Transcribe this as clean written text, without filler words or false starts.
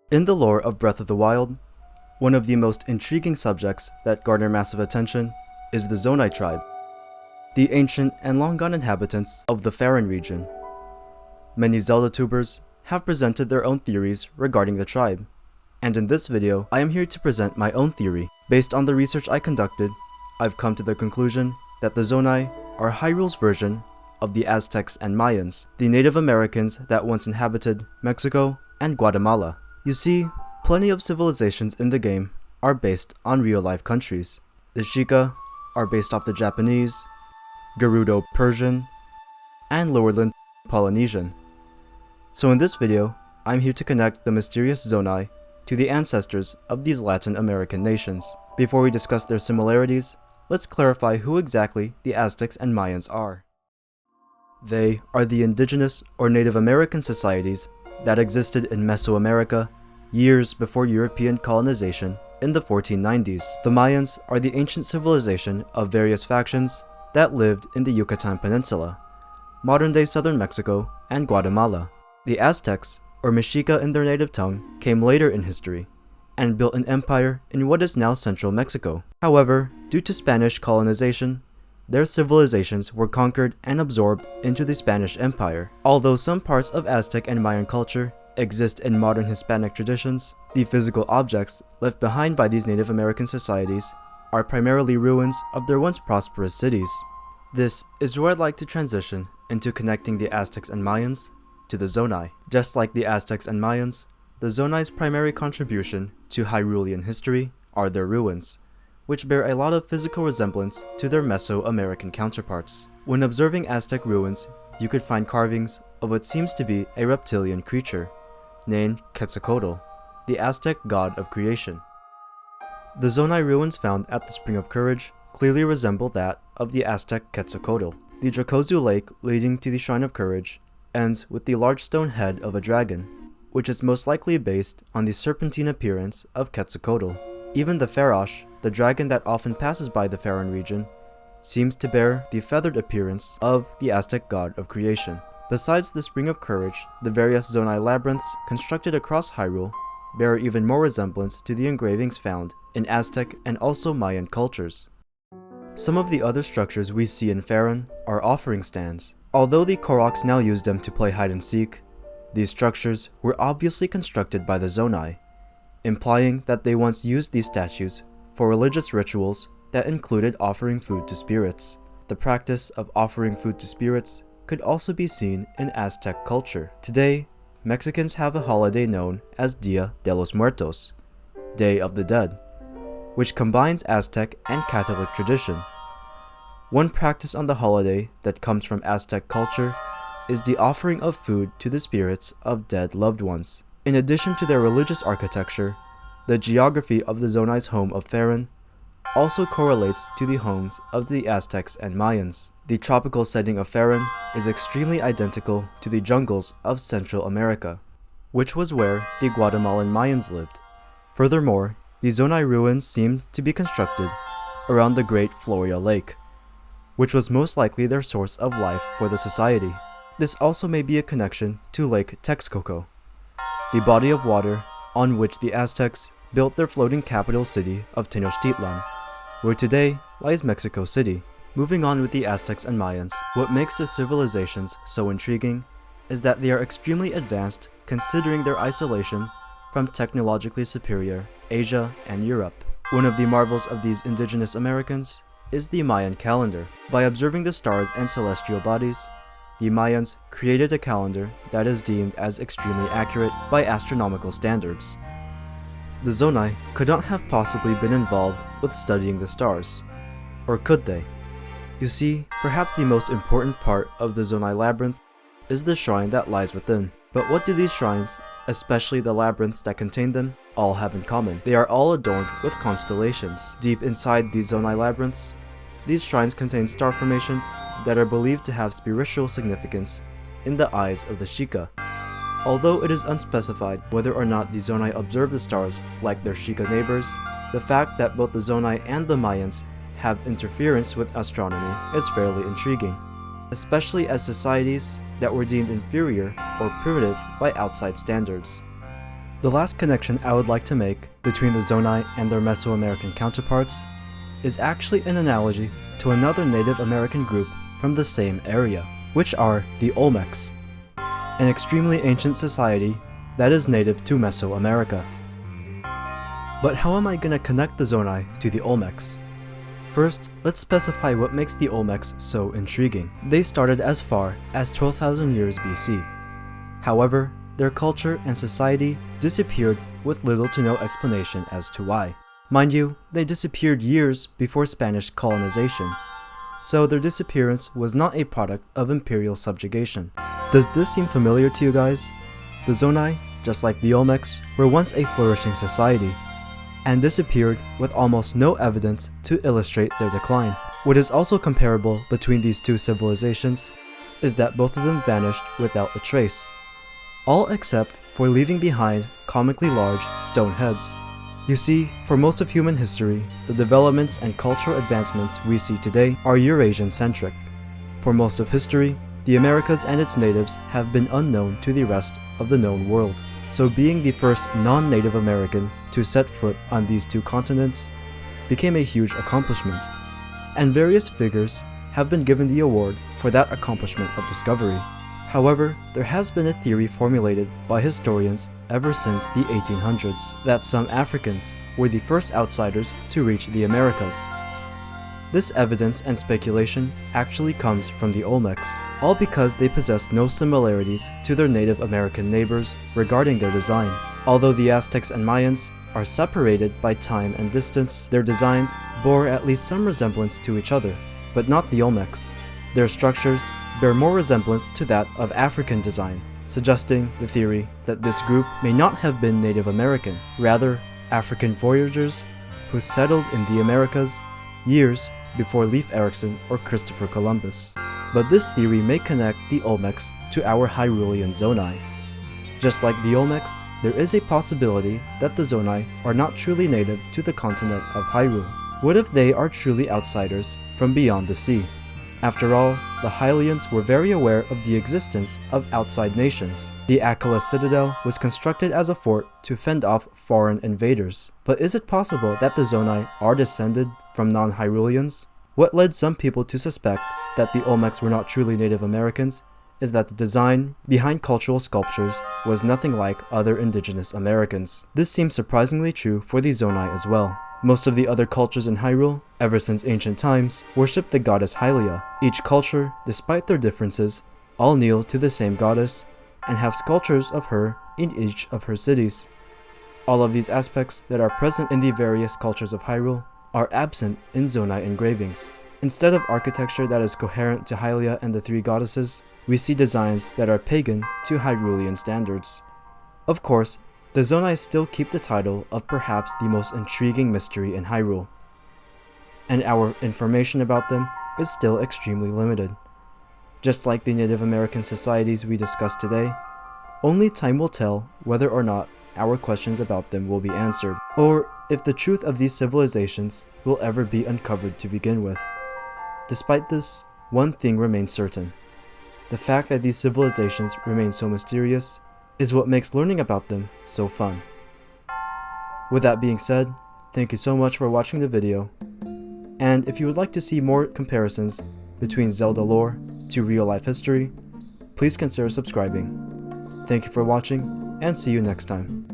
In the lore of Breath of the Wild, one of the most intriguing subjects that garner massive attention is the Zonai tribe, the ancient and long-gone inhabitants of the Faerun region. Many Zelda tubers have presented their own theories regarding the tribe, and in this video, I am here to present my own theory. Based on the research I conducted, I've come to the conclusion that the Zonai are Hyrule's version of the Aztecs and Mayans, the Native Americans that once inhabited Mexico and Guatemala. You see, plenty of civilizations in the game are based on real-life countries. The Shika are based off the Japanese, Gerudo Persian, and Lowerland Polynesian. So in this video, I'm here to connect the mysterious Zonai to the ancestors of these Latin American nations. Before we discuss their similarities, let's clarify who exactly the Aztecs and Mayans are. They are the indigenous or Native American societies that existed in Mesoamerica years before European colonization in the 1490s. The Mayans are the ancient civilization of various factions that lived in the Yucatan Peninsula, modern-day southern Mexico, and Guatemala. The Aztecs, or Mexica in their native tongue, came later in history and built an empire in what is now central Mexico. However, due to Spanish colonization, their civilizations were conquered and absorbed into the Spanish Empire. Although some parts of Aztec and Mayan culture exist in modern Hispanic traditions, the physical objects left behind by these Native American societies are primarily ruins of their once prosperous cities. This is where I'd like to transition into connecting the Aztecs and Mayans to the Zonai. Just like the Aztecs and Mayans, the Zonai's primary contribution to Hyrulean history are their ruins, which bear a lot of physical resemblance to their Mesoamerican counterparts. When observing Aztec ruins, you could find carvings of what seems to be a reptilian creature, named Quetzalcoatl, the Aztec god of creation. The Zonai ruins found at the Spring of Courage clearly resemble that of the Aztec Quetzalcoatl. The Dracozu Lake leading to the Shrine of Courage ends with the large stone head of a dragon, which is most likely based on the serpentine appearance of Quetzalcoatl. Even the Ferosh, the dragon that often passes by the Faerun region, seems to bear the feathered appearance of the Aztec god of creation. Besides the Spring of Courage, the various Zonai labyrinths constructed across Hyrule bear even more resemblance to the engravings found in Aztec and also Mayan cultures. Some of the other structures we see in Faerun are offering stands. Although the Koroks now use them to play hide and seek, these structures were obviously constructed by the Zonai, implying that they once used these statues for religious rituals that included offering food to spirits. The practice of offering food to spirits could also be seen in Aztec culture. Today, Mexicans have a holiday known as Dia de los Muertos, Day of the Dead, which combines Aztec and Catholic tradition. One practice on the holiday that comes from Aztec culture is the offering of food to the spirits of dead loved ones. In addition to their religious architecture, the geography of the Zonai's home of Faerun also correlates to the homes of the Aztecs and Mayans. The tropical setting of Faerun is extremely identical to the jungles of Central America, which was where the Guatemalan Mayans lived. Furthermore, the Zonai ruins seem to be constructed around the Great Floria Lake, which was most likely their source of life for the society. This also may be a connection to Lake Texcoco, the body of water on which the Aztecs built their floating capital city of Tenochtitlan, where today lies Mexico City. Moving on with the Aztecs and Mayans, what makes their civilizations so intriguing is that they are extremely advanced considering their isolation from technologically superior Asia and Europe. One of the marvels of these indigenous Americans is the Mayan calendar. By observing the stars and celestial bodies, the Mayans created a calendar that is deemed as extremely accurate by astronomical standards. The Zonai could not have possibly been involved with studying the stars. Or could they? You see, perhaps the most important part of the Zonai labyrinth is the shrine that lies within. But what do these shrines, especially the labyrinths that contain them, all have in common? They are all adorned with constellations. Deep inside these Zonai labyrinths, these shrines contain star formations that are believed to have spiritual significance in the eyes of the Shika. Although it is unspecified whether or not the Zonai observe the stars like their Shika neighbors, the fact that both the Zonai and the Mayans have interference with astronomy is fairly intriguing, especially as societies that were deemed inferior or primitive by outside standards. The last connection I would like to make between the Zonai and their Mesoamerican counterparts is actually an analogy to another Native American group from the same area, which are the Olmecs, an extremely ancient society that is native to Mesoamerica. But how am I going to connect the Zonai to the Olmecs? First, let's specify what makes the Olmecs so intriguing. They started as far as 12,000 years BC. However, their culture and society disappeared with little to no explanation as to why. Mind you, they disappeared years before Spanish colonization, so their disappearance was not a product of imperial subjugation. Does this seem familiar to you guys? The Zonai, just like the Olmecs, were once a flourishing society, and disappeared with almost no evidence to illustrate their decline. What is also comparable between these two civilizations is that both of them vanished without a trace, all except for leaving behind comically large stone heads. You see, for most of human history, the developments and cultural advancements we see today are Eurasian-centric. For most of history, the Americas and its natives have been unknown to the rest of the known world. So being the first non-Native American to set foot on these two continents became a huge accomplishment, and various figures have been given the award for that accomplishment of discovery. However, there has been a theory formulated by historians ever since the 1800s that some Africans were the first outsiders to reach the Americas. This evidence and speculation actually comes from the Olmecs, all because they possess no similarities to their Native American neighbors regarding their design. Although the Aztecs and Mayans are separated by time and distance, their designs bore at least some resemblance to each other, but not the Olmecs. Their structures bear more resemblance to that of African design, suggesting the theory that this group may not have been Native American, rather African voyagers who settled in the Americas years before Leif Erikson or Christopher Columbus. But this theory may connect the Olmecs to our Hyrulean Zonai. Just like the Olmecs, there is a possibility that the Zonai are not truly native to the continent of Hyrule. What if they are truly outsiders from beyond the sea? After all, the Hylians were very aware of the existence of outside nations. The Akela Citadel was constructed as a fort to fend off foreign invaders. But is it possible that the Zonai are descended from non-Hyruleans? What led some people to suspect that the Olmecs were not truly Native Americans is that the design behind cultural sculptures was nothing like other indigenous Americans. This seems surprisingly true for the Zonai as well. Most of the other cultures in Hyrule, ever since ancient times, worship the goddess Hylia. Each culture, despite their differences, all kneel to the same goddess and have sculptures of her in each of her cities. All of these aspects that are present in the various cultures of Hyrule are absent in Zonai engravings. Instead of architecture that is coherent to Hylia and the three goddesses, we see designs that are pagan to Hyrulean standards. Of course, the Zonai still keep the title of perhaps the most intriguing mystery in Hyrule, and our information about them is still extremely limited. Just like the Native American societies we discussed today, only time will tell whether or not our questions about them will be answered, or if the truth of these civilizations will ever be uncovered to begin with. Despite this, one thing remains certain. The fact that these civilizations remain so mysterious is what makes learning about them so fun. With that being said, thank you so much for watching the video, and if you would like to see more comparisons between Zelda lore to real-life history, please consider subscribing. Thank you for watching, and see you next time.